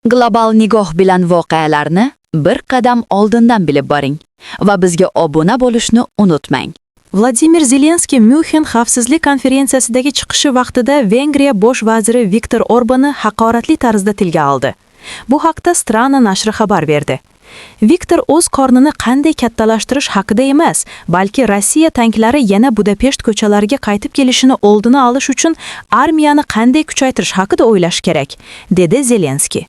Global nigoh bilan voqealarni bir qadam oldindan bilib boring va bizga obuna bo'lishni unutmang. Vladimir Zelenskiy Myunxen xavfsizlik konferensiyasidagi chiqishi vaqtida Vengriya bosh vaziri Viktor Orbanni haqoratli tarzda tilga oldi. Bu haqda Strana nashri xabar berdi. Viktor o'z qornini qanday kattalashtirish haqida emas, balki Rossiya tanklari yana Budapesht ko'chalariga qaytib kelishini oldini olish uchun armiyani qanday kuchaytirish haqida o'ylash kerak, dedi Zelenskiy.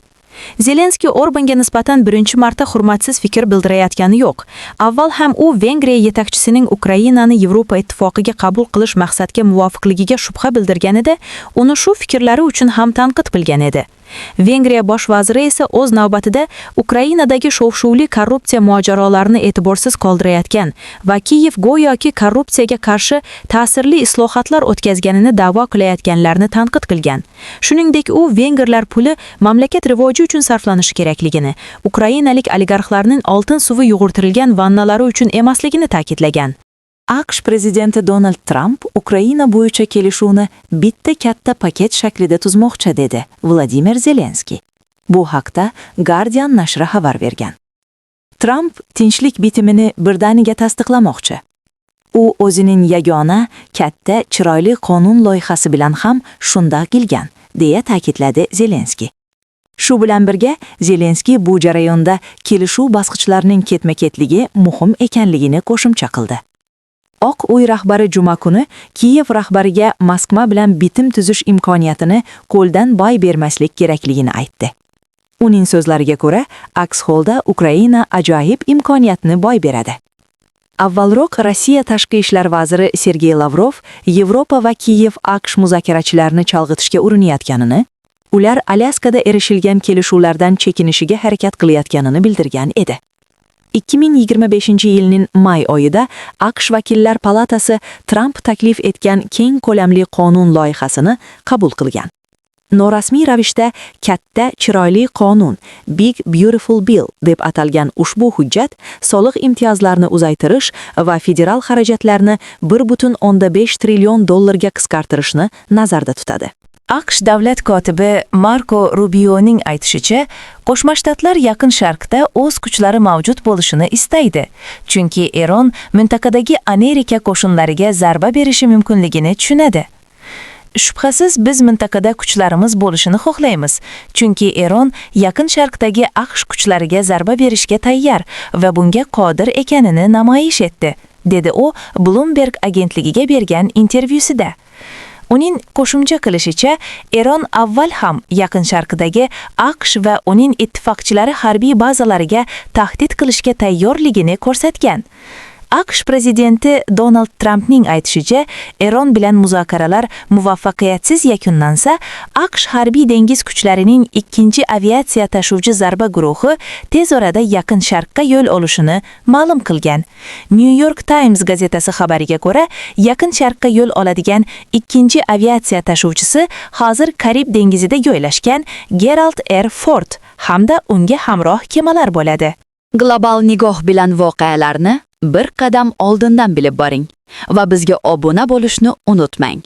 Zelenskiy Orbanga nisbatan birinchi marta hurmatsiz fikr bildirayotgani yo'q. Avval ham u Vengriya yetakchisining Ukrainani Yevropa ittifoqiga qabul qilish maqsadga muvofiqligiga shubha bildirganida, uni shu fikrlari uchun ham tanqid qilgan edi. Vengriya bosh vaziri esa o'z navbatida Ukrainadagi shov-shuvli korrupsiya mojarolarini e'tiborsiz qoldirayotgan va Kiyev go'yoki korrupsiyaga qarshi ta'sirli islohotlar o'tkazganini da'vo qilayotganlarni tanqid qilgan. Shuningdek, u vengerlar puli mamlakat rivoji uchun sarflanishi kerakligini, ukrainalik oligarxlarning oltin suvi yug'urtirilgan vannalari uchun emasligini ta'kidlagan. AQSh prezidenti Donald Trump Ukraina bo'yicha kelishuvni bitta katta paket shaklida tuzmoqchi dedi Vladimir Zelenskiy. Bu haqda Guardian nashri xabar bergan. Trump tinchlik bitimini birdaniga tasdiqlamoqchi. U o'zining yagona, katta, chiroyli qonun loyihasi bilan ham shunday qilgan, deya ta'kidladi Zelenskiy. Shu bilan birga Zelenskiy bu jarayonda kelishuv bosqichlarining ketma-ketligi muhim ekanligini qo'shimcha qildi. Oq uy rahbari juma kuni Kiyev rahbariga Moskva bilan bitim tuzish imkoniyatini qo'ldan boy bermaslik kerakligini aytdi. Uning so'zlariga ko'ra, aks holda Ukraina ajoyib imkoniyatni boy beradi. Avvalroq Rossiya tashqi ishlar vaziri Sergey Lavrov Yevropa va Kiyev AQSh muzokarachilarini chalg'itishga urinayotganini, ular Alyaskada erishilgan kelishuvlardan chekinishiga harakat qilayotganini bildirgan edi. 2025-yilning may oyida AQSh vakillar palatasi Trump taklif etgan keng ko'lamli qonun loyihasini qabul qilgan. Norasmiy ravishda katta, chiroyli qonun, Big Beautiful Bill deb atalgan ushbu hujjat soliq imtiyozlarini uzaytirish va federal xarajatlarni 1,5 trillion dollarga qisqartirishni nazarda tutadi. AQSh davlat kotibi Marco Rubioning aytishicha, Qo'shma Shtatlar Yaqin Sharqda o'z kuchlari mavjud bo'lishini istaydi, chunki Eron mintaqadagi Amerika qo'shinlariga zarba berishi mumkinligini tushunadi. Shubhasiz, biz mintaqada kuchlarimiz bo'lishini xohlaymiz, chunki Eron Yaqin Sharqdagi AQSh kuchlariga zarba berishga tayyor va bunga qodir ekanini namoyish etdi, dedi u Bloomberg agentligiga bergan intervyusida. Uning qo'shimcha qilishicha, Eron avval ham Yaqin Sharqdagi AQSh va uning ittifoqchilari harbiy bazalariga tahdid qilishga tayyorligini ko'rsatgan. AQSh prezidenti Donald Trumpning aytishicha, Eron bilan muzokaralar muvaffaqiyatsiz yakunlansa, AQSh harbiy dengiz kuchlarining 2-chi aviatsiya tashuvchi zarba guruhi tez orada Yaqin Sharqqa yo'l olishini ma'lum qilgan. New York Times gazetasi xabariga ko'ra, Yaqin Sharqqa yo'l oladigan 2-chi aviatsiya tashuvchisi hozir Karib dengizida joylashgan Gerald R. Ford hamda unga hamroh kemalar bo'ladi. Global nigoh bilan voqealarni bir qadam oldindan bilib boring va bizga obuna bo'lishni unutmang.